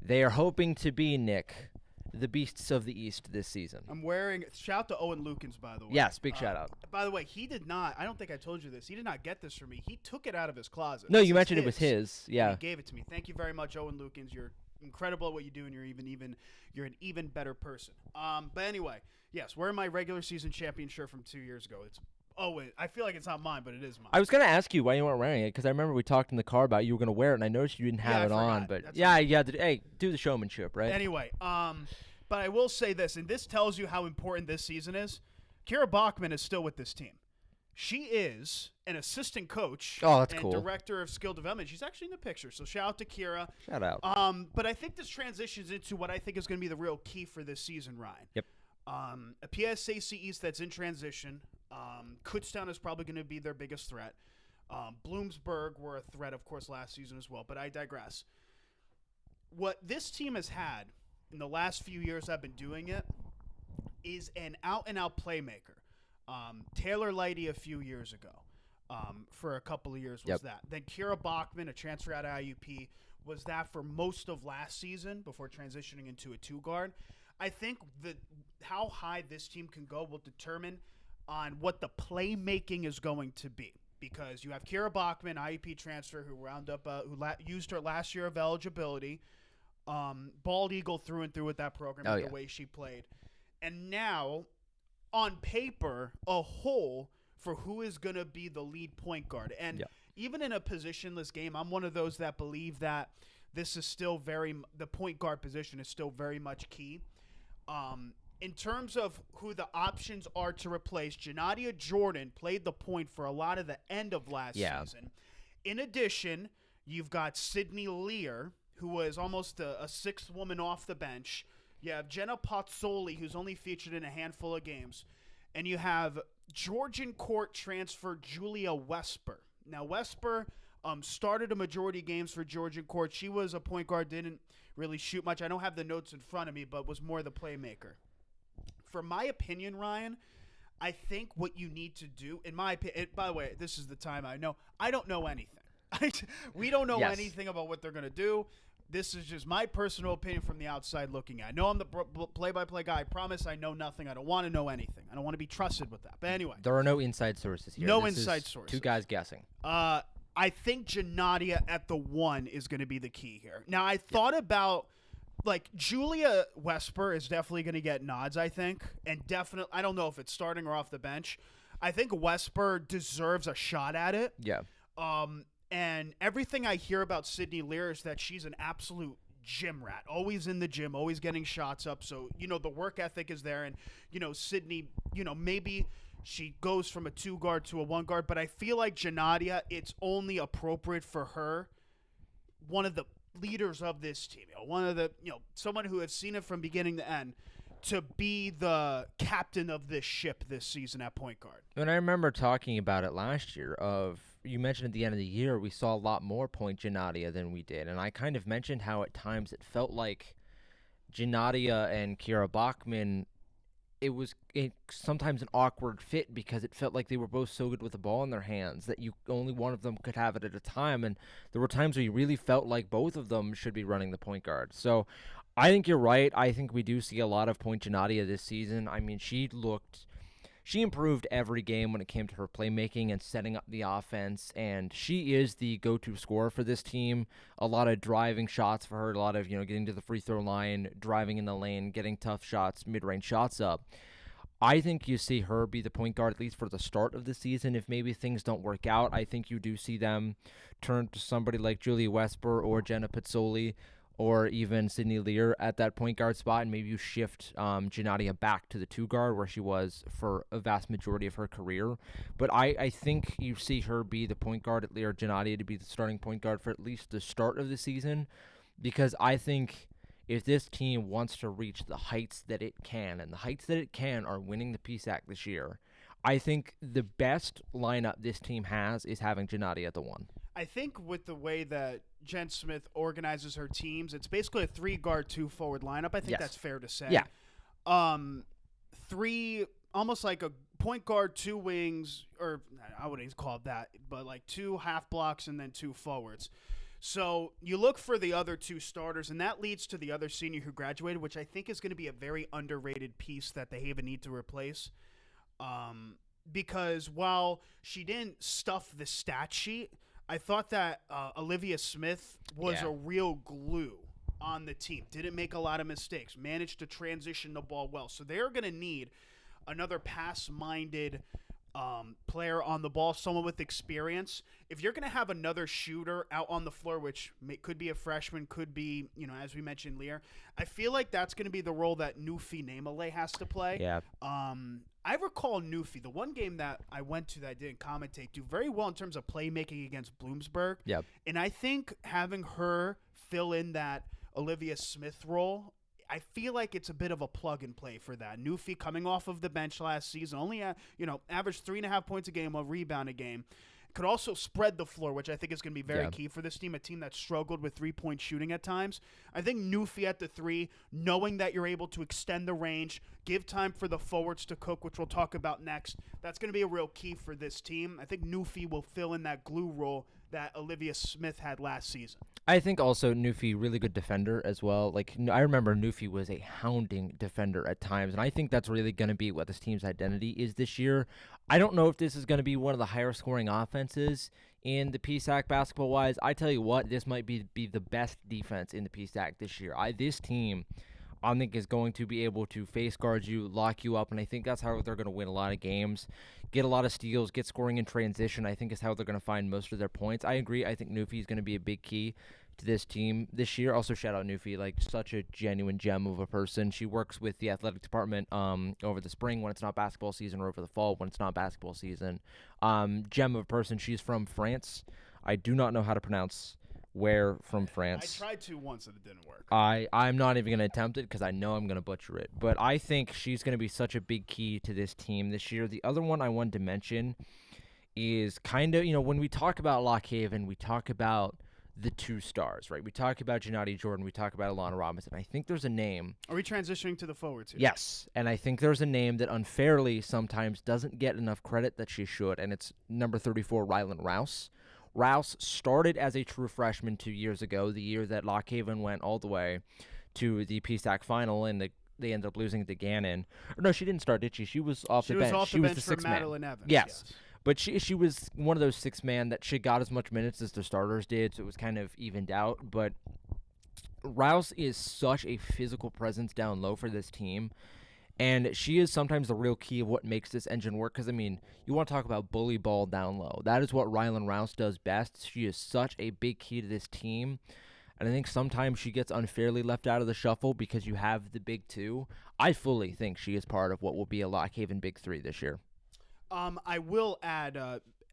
they are hoping to be, Nick, the Beasts of the East this season. I'm wearing – shout out to Owen Lukens, by the way. Yes, big shout out. By the way, he did not – I don't think I told you this. He did not get this from me. He took it out of his closet. No, you mentioned it was his. Yeah. He gave it to me. Thank you very much, Owen Lukens. You're incredible at what you do, and you're an even better person. But anyway, yes, wearing my regular season champion shirt from 2 years ago. It's Owen. I feel like it's not mine, but it is mine. I was going to ask you why you weren't wearing it, because I remember we talked in the car about you were going to wear it, and I noticed you didn't have it on. But hey, do the showmanship, right? Anyway, but I will say this, and this tells you how important this season is. Kira Bachman is still with this team. She is an assistant coach and cool. Director of skill development. She's actually in the picture, so shout out to Kira. Shout out. But I think this transitions into what I think is going to be the real key for this season, Ryan. Yep. A PSAC East that's in transition. Kutztown is probably going to be their biggest threat. Bloomsburg were a threat, of course, last season as well, but I digress. What this team has had in the last few years I've been doing it is an out-and-out playmaker. Taylor Lighty a few years ago for a couple of years was that. Then Kira Bachman, a transfer out of IUP, was that for most of last season before transitioning into a two-guard. I think that how high this team can go will determine on what the playmaking is going to be, because you have Kira Bachman, IUP transfer, who used her last year of eligibility, bald eagle through and through with that program, the way she played, and now on paper a hole for who is going to be the lead point guard. And even in a positionless game, I'm one of those that believe that this is still the point guard position is still very much key. In terms of who the options are to replace, Janadia Jordan played the point for a lot of the end of last season. In addition, you've got Sydney Lear, who was almost a sixth woman off the bench. You have Jenna Pozzoli, who's only featured in a handful of games. And you have Georgian Court transfer Julia Wesper. Now, Wesper started a majority of games for Georgian Court. She was a point guard, didn't really shoot much. I don't have the notes in front of me, but was more the playmaker. For my opinion, Ryan, I think what you need to do, in my opinion, by the way, this is the time I don't know anything. We don't know Yes. anything about what they're going to do. This is just my personal opinion from the outside looking at. I know I'm the play-by-play guy. I promise I know nothing. I don't want to know anything. I don't want to be trusted with that. But anyway, There are no inside sources here. No This inside is sources. Two guys guessing. I think Janadia at the 1 is going to be the key here. Now, I thought about, like, Julia Wesper is definitely going to get nods, I think. And definitely, I don't know if it's starting or off the bench. I think Wesper deserves a shot at it. Yeah. And everything I hear about Sydney Lear is that she's an absolute gym rat, always in the gym, always getting shots up. So, the work ethic is there. And, Sydney, maybe she goes from a 2 guard to a 1 guard. But I feel like Janadia, it's only appropriate for her, one of the leaders of this team, one of the, someone who has seen it from beginning to end, to be the captain of this ship this season at point guard. And I remember talking about it last year you mentioned at the end of the year we saw a lot more point Janadia than we did. And I kind of mentioned how at times it felt like Janadia and Kiera Bachman, it was sometimes an awkward fit because it felt like they were both so good with the ball in their hands that only one of them could have it at a time. And there were times where you really felt like both of them should be running the point guard. So I think you're right. I think we do see a lot of point Janadia this season. I mean, she improved every game when it came to her playmaking and setting up the offense, and she is the go-to scorer for this team. A lot of driving shots for her, a lot of, getting to the free throw line, driving in the lane, getting tough shots, mid-range shots up. I think you see her be the point guard, at least for the start of the season. If maybe things don't work out, I think you do see them turn to somebody like Julia Wesper or Jenna Pizzoli or even Sydney Lear at that point guard spot, and maybe you shift Janadia back to the 2 guard where she was for a vast majority of her career. But I think you see her be the point guard at Lear, Janadia to be the starting point guard for at least the start of the season, because I think if this team wants to reach the heights that it can, and the heights that it can are winning the PSAC this year, I think the best lineup this team has is having Janadia at the 1. I think with the way that Jen Smith organizes her teams, it's basically a 3 guard, 2 forward lineup. I think Yes. that's fair to say. Yeah. 3, almost like a point guard, 2 wings, or I wouldn't call it that, but like 2 half blocks and then 2 forwards. So you look for the other 2 starters, and that leads to the other senior who graduated, which I think is going to be a very underrated piece that the Haven need to replace. Because while she didn't stuff the stat sheet, I thought that Olivia Smith was a real glue on the team. Didn't make a lot of mistakes. Managed to transition the ball well. So they're going to need another pass-minded player on the ball, someone with experience. If you're going to have another shooter out on the floor, which could be a freshman, could be, as we mentioned, Lear, I feel like that's going to be the role that Nufi Namale has to play. Yeah. I recall Nufi, the one game that I went to that I didn't commentate, do very well in terms of playmaking against Bloomsburg. Yep. And I think having her fill in that Olivia Smith role, I feel like it's a bit of a plug and play for that. Nufi coming off of the bench last season, only averaged 3.5 points a game, a rebound a game. Could also spread the floor, which I think is going to be very key for this team, a team that struggled with 3-point shooting at times. I think Nufi at the 3, knowing that you're able to extend the range, give time for the forwards to cook, which we'll talk about next, that's going to be a real key for this team. I think Nufi will fill in that glue role that Olivia Smith had last season. I think also Nufi, really good defender as well. Like, I remember Nufi was a hounding defender at times, and I think that's really going to be what this team's identity is this year. I don't know if this is going to be one of the higher scoring offenses in the PSAC basketball-wise. I tell you what, this might be the best defense in the PSAC this year. This team, I think, is going to be able to face guard you, lock you up, and I think that's how they're going to win a lot of games, get a lot of steals, get scoring in transition. I think is how they're going to find most of their points. I agree. I think Nufi is going to be a big key to this team this year. Also, shout out Nufi, like such a genuine gem of a person. She works with the athletic department over the spring when it's not basketball season, or over the fall when it's not basketball season. Gem of a person. She's from France. I do not know how to pronounce where from France. I tried to once and it didn't work. I'm not even going to attempt it because I know I'm going to butcher it. But I think she's going to be such a big key to this team this year. The other one I wanted to mention is kind of, when we talk about Lock Haven, we talk about the two stars, right? We talk about Gennady Jordan. We talk about Alana Robinson. I think there's a name. Are we transitioning to the forwards here? Yes, and I think there's a name that unfairly sometimes doesn't get enough credit that she should, and it's number 34, Rylan Rouse. Rouse started as a true freshman 2 years ago, the year that Lock Haven went all the way to the PSAC final, and they ended up losing to Gannon. Or no, she didn't start, did she? She was off the bench. She was off the bench for Madeline Evans. Yes. But she was one of those 6-man that she got as much minutes as the starters did, so it was kind of evened out. But Rouse is such a physical presence down low for this team, and she is sometimes the real key of what makes this engine work. Because, I mean, you want to talk about bully ball down low. That is what Rylan Rouse does best. She is such a big key to this team. And I think sometimes she gets unfairly left out of the shuffle because you have the big two. I fully think she is part of what will be a Lock Haven big three this year. I will add,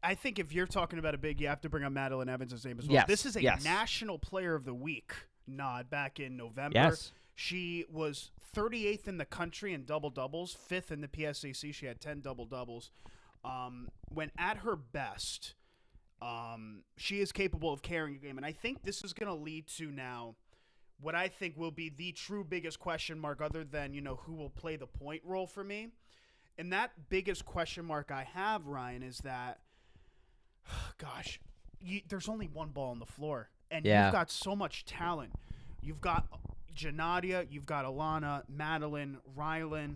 I think if you're talking about a big, you have to bring up Madeline Evans' name as well. Yes, This is a yes. National Player of the Week nod back in November. Yes. She was 38th in the country in double-doubles, 5th in the PSAC. She had 10 double-doubles. When at her best, she is capable of carrying a game. And I think this is going to lead to now what I think will be the true biggest question mark other than, who will play the point role for me. And that biggest question mark I have, Ryan, is that, gosh, there's only one ball on the floor. And you've got so much talent. You've got Gennadia, you've got Alana, Madeline, Rylan.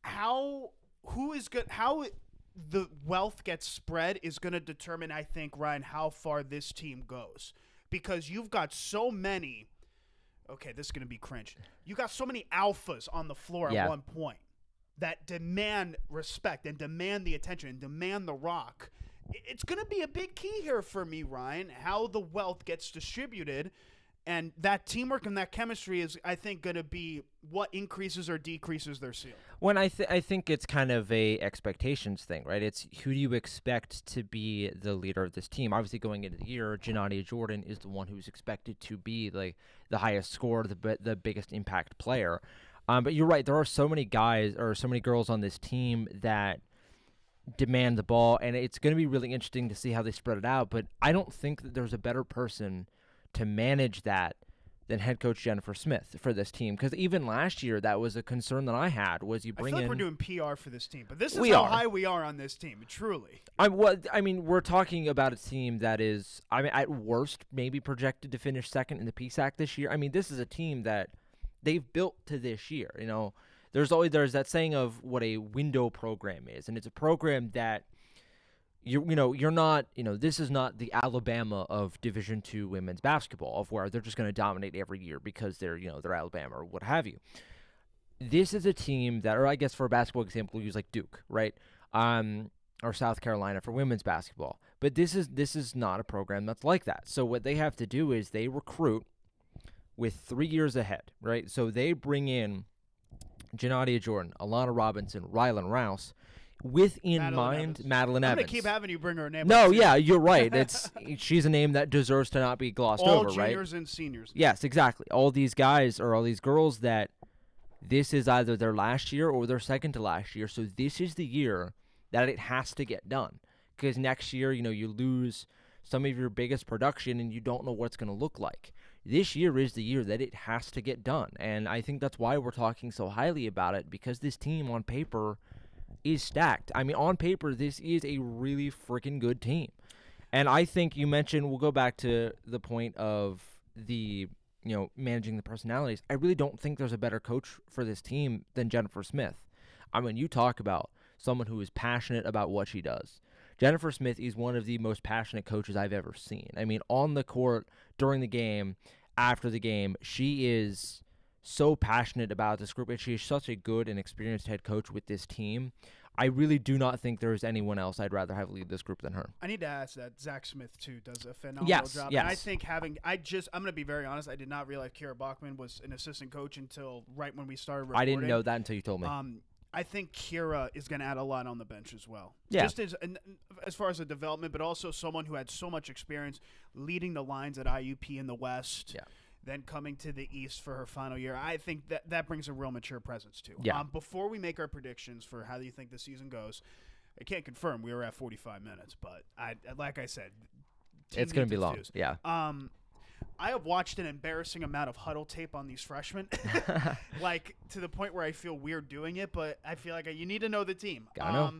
How the wealth gets spread is going to determine, I think, Ryan, how far this team goes. Because you've got so many, okay, this is going to be cringe. You got so many alphas on the floor at one point that demand respect and demand the attention and demand the rock. It's going to be a big key here for me, Ryan, how the wealth gets distributed. And that teamwork and that chemistry is, I think, going to be what increases or decreases their ceiling. When I think it's kind of a expectations thing, right? It's who do you expect to be the leader of this team? Obviously, going into the year, Gennady Jordan is the one who's expected to be like the highest scorer, the biggest impact player. But you're right. There are so many guys or so many girls on this team that demand the ball, and it's going to be really interesting to see how they spread it out. But I don't think that there's a better person to manage that than head coach Jennifer Smith for this team. Because even last year, that was a concern that I had. Was you bring I feel in? like we're doing PR for this team, but this is how high we are on this team. Truly. We're talking about a team that is, at worst, maybe projected to finish second in the PSAC this year. I mean, this is a team that they've built to this year. There's that saying of what a window program is, and it's a program that you're not, this is not the Alabama of Division II women's basketball, of where they're just going to dominate every year because they're Alabama or what have you. This is a team that, or I guess for a basketball example, we'll use like Duke, right? Or South Carolina for women's basketball. But this is not a program that's like that. So what they have to do is they recruit with 3 years ahead, right? So they bring in Gennadia Jordan, Alana Robinson, Rylan Rouse, with in mind Madeline Evans. I'm going to keep having you bring her name. No, yeah, you're right. She's a name that deserves to not be glossed over, right? All juniors and seniors. Yes, exactly. All these guys or all these girls that this is either their last year or their second to last year. So this is the year that it has to get done. Because next year, you lose some of your biggest production and you don't know what it's going to look like. This year is the year that it has to get done. And I think that's why we're talking so highly about it, because this team on paper is stacked. I mean, on paper, this is a really freaking good team. And I think you mentioned, we'll go back to the point of the, managing the personalities. I really don't think there's a better coach for this team than Jennifer Smith. I mean, you talk about someone who is passionate about what she does. Jennifer Smith is one of the most passionate coaches I've ever seen. I mean, on the court, during the game, after the game, she is so passionate about this group, and she is such a good and experienced head coach with this team. I really do not think there is anyone else I'd rather have lead this group than her. I need to ask that. Zach Smith, too, does a phenomenal job. Yes. And I think I'm going to be very honest, I did not realize Kira Bachman was an assistant coach until right when we started recording. I didn't know that until you told me. I think Kira is going to add a lot on the bench as well. Yeah. Just as far as the development, but also someone who had so much experience leading the lines at IUP in the West, then coming to the East for her final year. I think that brings a real mature presence, too. Yeah. Before we make our predictions for how you think the season goes, I can't confirm we were at 45 minutes, but like I said, It's going to be long. Yeah. I have watched an embarrassing amount of huddle tape on these freshmen, like to the point where I feel weird doing it, but I feel like you need to know the team. Gotta know.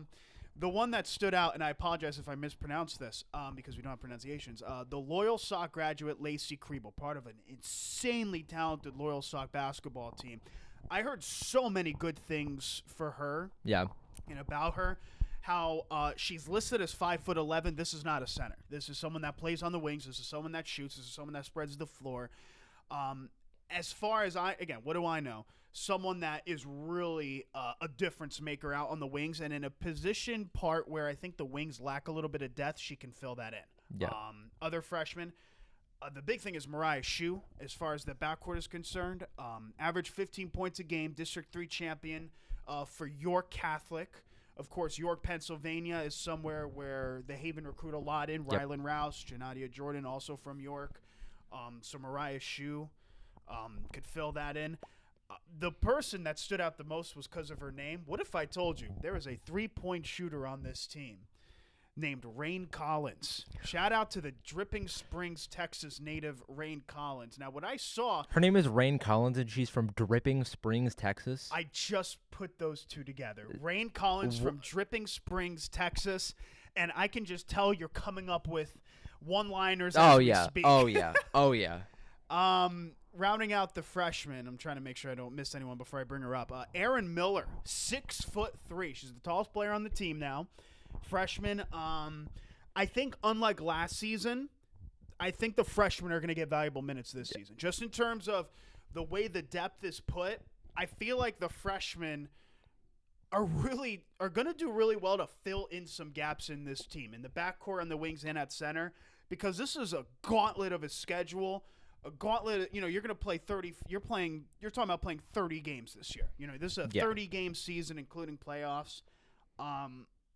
The one that stood out, and I apologize if I mispronounced this because we don't have pronunciations, the Loyal Sock graduate Lacey Kriebel, part of an insanely talented Loyal Sock basketball team. I heard so many good things for her and about her. How she's listed as 5'11". This is not a center. This is someone that plays on the wings. This is someone that shoots. This is someone that spreads the floor. As far as what do I know? Someone that is really a difference maker out on the wings, and in a position part where I think the wings lack a little bit of depth, she can fill that in. Yeah. Other freshmen. The big thing is Mariah Shue, as far as the backcourt is concerned. Average 15 points a game, District 3 champion for York Catholic. Of course, York, Pennsylvania is somewhere where the Haven recruit a lot in. Yep. Rylan Rouse, Janadia Jordan, also from York. So Mariah Shue could fill that in. The person that stood out the most was because of her name. What if I told you there is a three-point shooter on this team named Rain Collins? Shout out to the Dripping Springs, Texas native Rain Collins. Now, what I saw... Her name is Rain Collins, and she's from Dripping Springs, Texas. I just put those two together. Rain Collins from Dripping Springs, Texas, and I can just tell you're coming up with one-liners as we speak. Oh, yeah. Oh, yeah. Rounding out the freshmen, I'm trying to make sure I don't miss anyone before I bring her up. Erin Miller, 6'3". She's the tallest player on the team now. Freshman, I think unlike last season, I think the freshmen are going to get valuable minutes this season. Just in terms of the way the depth is put, I feel like the freshmen are going to do really well to fill in some gaps in this team, in the backcourt, on the wings, and at center, because this is a gauntlet of a schedule. A gauntlet, you're going to play 30. You're talking about playing 30 games this year. This is a 30-game season, including playoffs.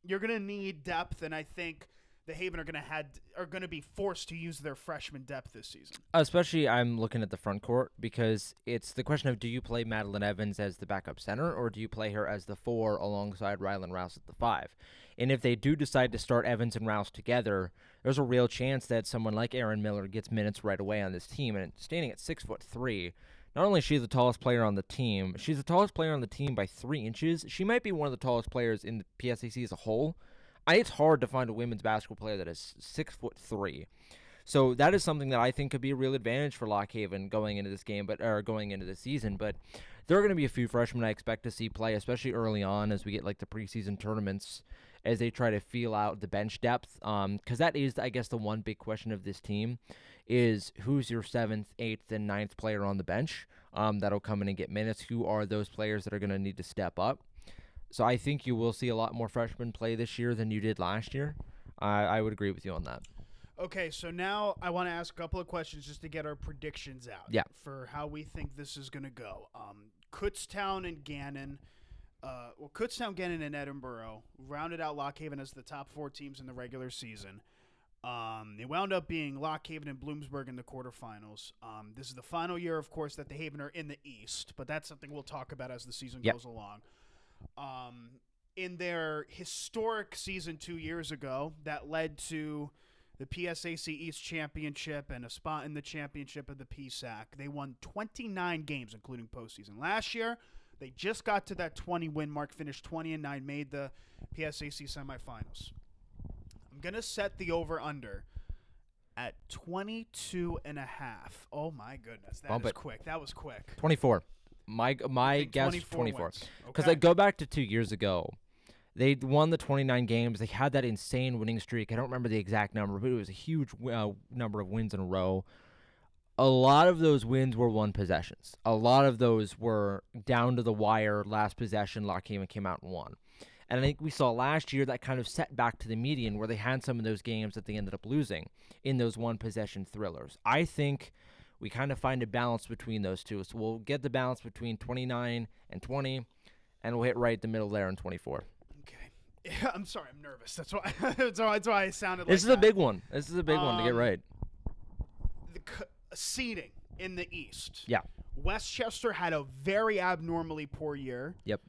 You're going to need depth, and I think the Haven are going to be forced to use their freshman depth this season. Especially, I'm looking at the front court because it's the question of, do you play Madeline Evans as the backup center, or do you play her as the 4 alongside Rylan Rouse at the 5? And if they do decide to start Evans and Rouse together, there's a real chance that someone like Erin Miller gets minutes right away on this team. And standing at 6'3", not only is she the tallest player on the team, she's the tallest player on the team by 3 inches. She might be one of the tallest players in the PSAC as a whole. It's hard to find a women's basketball player that is 6'3". So that is something that I think could be a real advantage for Lock Haven going into this game, going into the season. But there are going to be a few freshmen I expect to see play, especially early on as we get like the preseason tournaments, as they try to feel out the bench depth. Because that is, I guess, the one big question of this team is who's your 7th, 8th, and 9th player on the bench that'll come in and get minutes. Who are those players that are going to need to step up? So I think you will see a lot more freshmen play this year than you did last year. I would agree with you on that. Okay, so now I want to ask a couple of questions just to get our predictions out for how we think this is going to go. Kutztown and Gannon. Kutztown, Gannon, and Edinburgh rounded out Lock Haven as the top 4 teams in the regular season. It wound up being Lock Haven and Bloomsburg in the quarterfinals. This is the final year, of course, that the Haven are in the East, but that's something we'll talk about as the season goes along. In their historic season 2 years ago, that led to the PSAC East Championship and a spot in the championship of the PSAC. They won 29 games, including postseason. Last year, they just got to that 20-win mark, finished 20-9, made the PSAC semifinals. I'm going to set the over-under at 22.5. Oh, my goodness. That was quick. 24. My guess is 24. Because I go back to 2 years ago. They won the 29 games. They had that insane winning streak. I don't remember the exact number, but it was a huge number of wins in a row. A lot of those wins were one possessions. A lot of those were down to the wire, last possession, Lock Haven came out and won. And I think we saw last year that kind of set back to the median where they had some of those games that they ended up losing in those one-possession thrillers. I think we kind of find a balance between those two. So we'll get the balance between 29 and 20, and we'll hit right the middle there in 24. Okay. Yeah, I'm sorry. I'm nervous. That's why that's why I sounded like This is a big one. This is a big one to get right. The seeding in the East. Yeah. Westchester had a very abnormally poor year. Yep.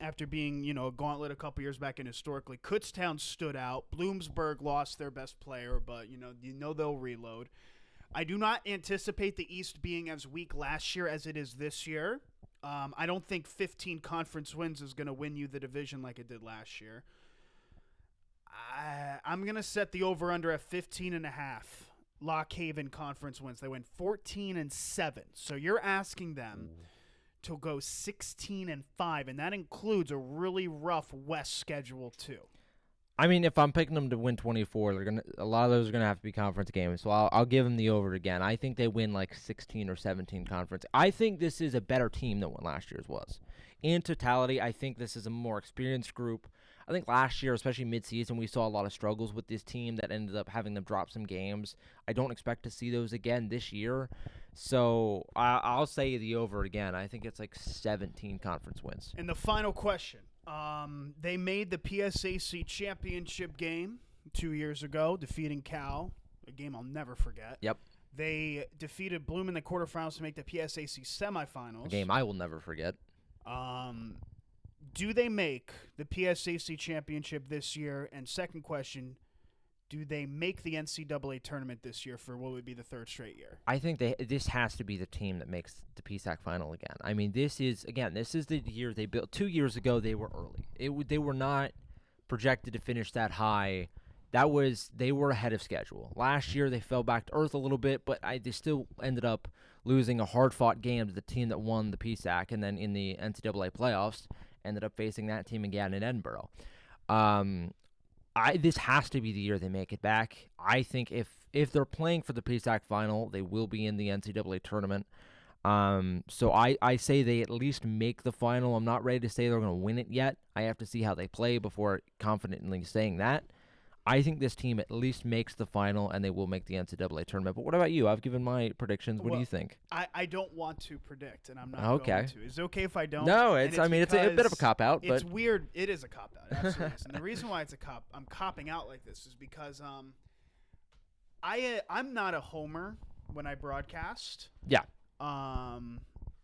after being, a gauntlet a couple years back, and historically, Kutztown stood out. Bloomsburg lost their best player, but, they'll reload. I do not anticipate the East being as weak last year as it is this year. I don't think 15 conference wins is going to win you the division like it did last year. I'm going to set the over-under at 15.5. Lock Haven conference wins. They went 14-7. So you're asking them to go 16-5, and that includes a really rough West schedule too. I mean, if I'm picking them to win 24, a lot of those are gonna have to be conference games. So I'll give them the over again. I think they win like 16 or 17 conference. I think this is a better team than what last year's was. In totality, I think this is a more experienced group. I think last year, especially midseason, we saw a lot of struggles with this team that ended up having them drop some games. I don't expect to see those again this year. So I'll say the over again. I think it's like 17 conference wins. And the final question. They made the PSAC championship game 2 years ago, defeating Cal, a game I'll never forget. Yep. They defeated Bloom in the quarterfinals to make the PSAC semifinals. A game I will never forget. Do they make the PSAC championship this year? And second question, do they make the NCAA tournament this year for what would be the third straight year? I think this has to be the team that makes the PSAC final again. I mean, this is the year they built. 2 years ago, they were early. They were not projected to finish that high. They were ahead of schedule. Last year, they fell back to earth a little bit, but they still ended up losing a hard-fought game to the team that won the PSAC, and then in the NCAA playoffs, ended up facing that team again in Edinburgh. This has to be the year they make it back. I think if they're playing for the PSAC final, they will be in the NCAA tournament. So I say they at least make the final. I'm not ready to say they're going to win it yet. I have to see how they play before confidently saying that. I think this team at least makes the final, and they will make the NCAA tournament. But what about you? I've given my predictions. What do you think? I don't want to predict, and I'm not going to. Is it okay if I don't? No, it's a bit of a cop-out. It's weird. It is a cop-out. Absolutely is. And the reason why I'm copping out like this is because I'm not a homer when I broadcast. Yeah.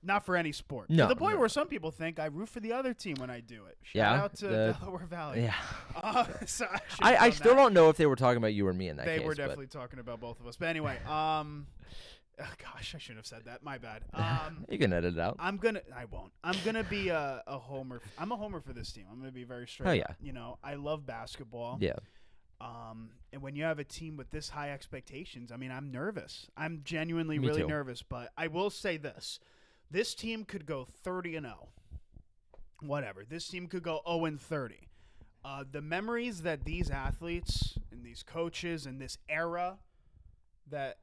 Not for any sport. No, to the point where some people think I root for the other team when I do it. Shout out to Delaware Valley. Yeah. So I still don't know if they were talking about you or me in that case. They were definitely talking about both of us. But anyway, gosh, I shouldn't have said that. My bad. You can edit it out. I won't. I'm gonna be a homer. I'm a homer for this team. I'm gonna be very straight. Oh yeah. I love basketball. Yeah. And when you have a team with this high expectations, I mean, I'm nervous. I'm genuinely really nervous. But I will say this. This team could go 30-0. Whatever. This team could go 0-30. The memories that these athletes and these coaches and this era that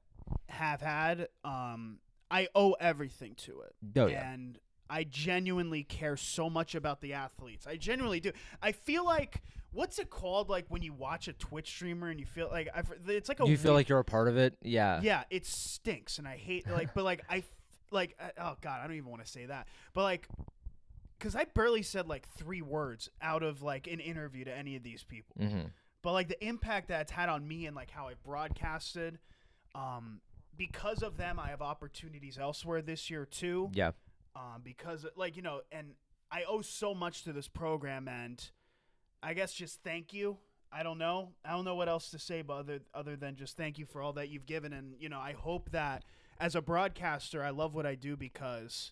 have had, I owe everything to it. Oh, yeah. And I genuinely care so much about the athletes. I genuinely do. I feel like, what's it called? Like when you watch a Twitch streamer and you feel like it's like a. You feel like you're a part of it. Yeah. Yeah, it stinks, and I hate oh God, I don't even want to say that, but because I barely said 3 words out of an interview to any of these people, but the impact that's had on me and how I broadcasted, because of them, I have opportunities elsewhere this year too. Yeah. Because and I owe so much to this program, and I guess just thank you. I don't know what else to say, but other than just thank you for all that you've given, and I hope that. As a broadcaster, I love what I do because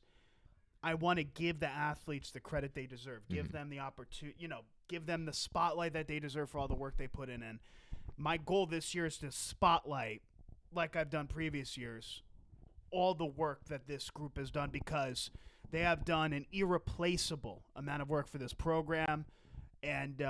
I want to give the athletes the credit they deserve, give them the opportunity, give them the spotlight that they deserve for all the work they put in. And my goal this year is to spotlight, like I've done previous years, all the work that this group has done because they have done an irreplaceable amount of work for this program and,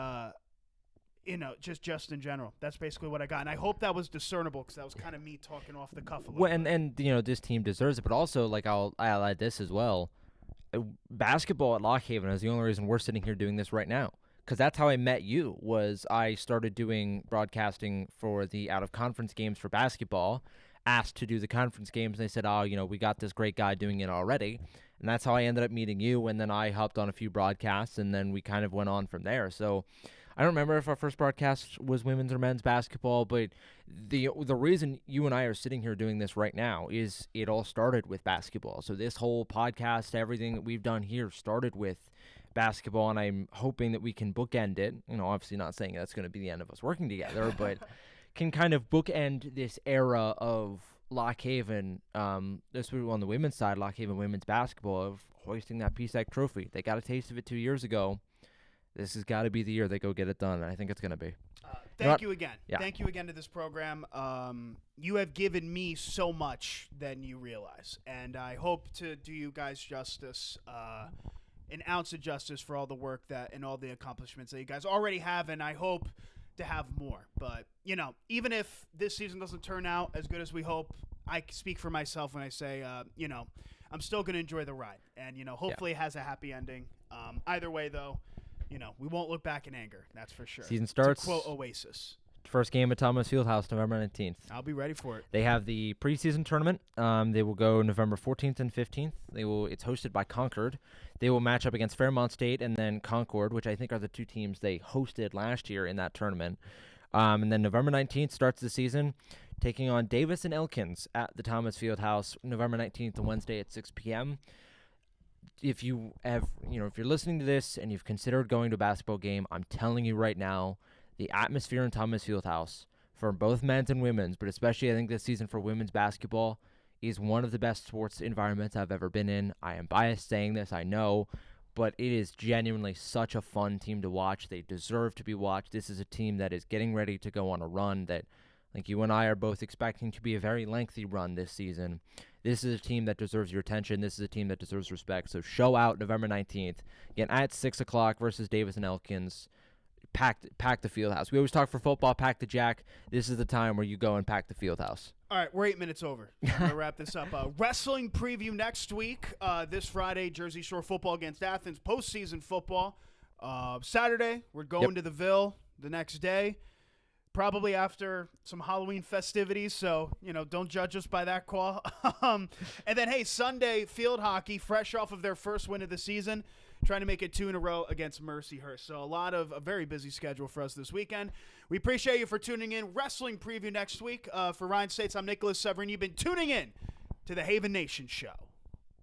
just in general. That's basically what I got. And I hope that was discernible because that was kind of me talking off the cuff a little bit. And this team deserves it. But also, I'll add this as well. Basketball at Lock Haven is the only reason we're sitting here doing this right now. Because that's how I met you, was I started doing broadcasting for the out-of-conference games for basketball, asked to do the conference games, and they said, we got this great guy doing it already. And that's how I ended up meeting you, and then I hopped on a few broadcasts, and then we kind of went on from there. So I don't remember if our first broadcast was women's or men's basketball, but the reason you and I are sitting here doing this right now is it all started with basketball. So this whole podcast, everything that we've done here started with basketball, and I'm hoping that we can bookend it. Obviously not saying that's going to be the end of us working together, but can kind of bookend this era of Lock Haven, especially on the women's side, Lock Haven women's basketball, of hoisting that PSAC trophy. They got a taste of it 2 years ago. This has got to be the year they go get it done, and I think it's going to be. Thank you again. Yeah. Thank you again to this program. You have given me so much than you realize, and I hope to do you guys justice, an ounce of justice for all the work that and all the accomplishments that you guys already have, and I hope to have more. But, even if this season doesn't turn out as good as we hope, I speak for myself when I say, I'm still going to enjoy the ride, and, hopefully it has a happy ending. Either way, though, we won't look back in anger. That's for sure. Season starts. To quote Oasis. First game at Thomas Fieldhouse, November 19th. I'll be ready for it. They have the preseason tournament. They will go November 14th and 15th. It's hosted by Concord. They will match up against Fairmont State and then Concord, which I think are the two teams they hosted last year in that tournament. And then November 19th starts the season, taking on Davis and Elkins at the Thomas Fieldhouse, November 19th, a Wednesday at 6 p.m. If you have, if you're listening to this and you've considered going to a basketball game, I'm telling you right now, the atmosphere in Thomas Fieldhouse for both men's and women's, but especially I think this season for women's basketball, is one of the best sports environments I've ever been in. I am biased saying this, I know, but it is genuinely such a fun team to watch. They deserve to be watched. This is a team that is getting ready to go on a run that I think you and I are both expecting to be a very lengthy run this season. This is a team that deserves your attention. This is a team that deserves respect. So show out November 19th. Again, at 6 o'clock versus Davis and Elkins. Pack the field house. We always talk for football, pack the jack. This is the time where you go and pack the field house. All right, we're 8 minutes over. I'm going to wrap this up. Wrestling preview next week. This Friday, Jersey Shore football against Athens, postseason football. Saturday, we're going to the Ville the next day, probably after some Halloween festivities, so, don't judge us by that call. And then, hey, Sunday, field hockey, fresh off of their first win of the season, trying to make it 2 in a row against Mercyhurst. So a very busy schedule for us this weekend. We appreciate you for tuning in. Wrestling preview next week. For Ryan States, I'm Nicholas Severin. You've been tuning in to the Haven Nation Show.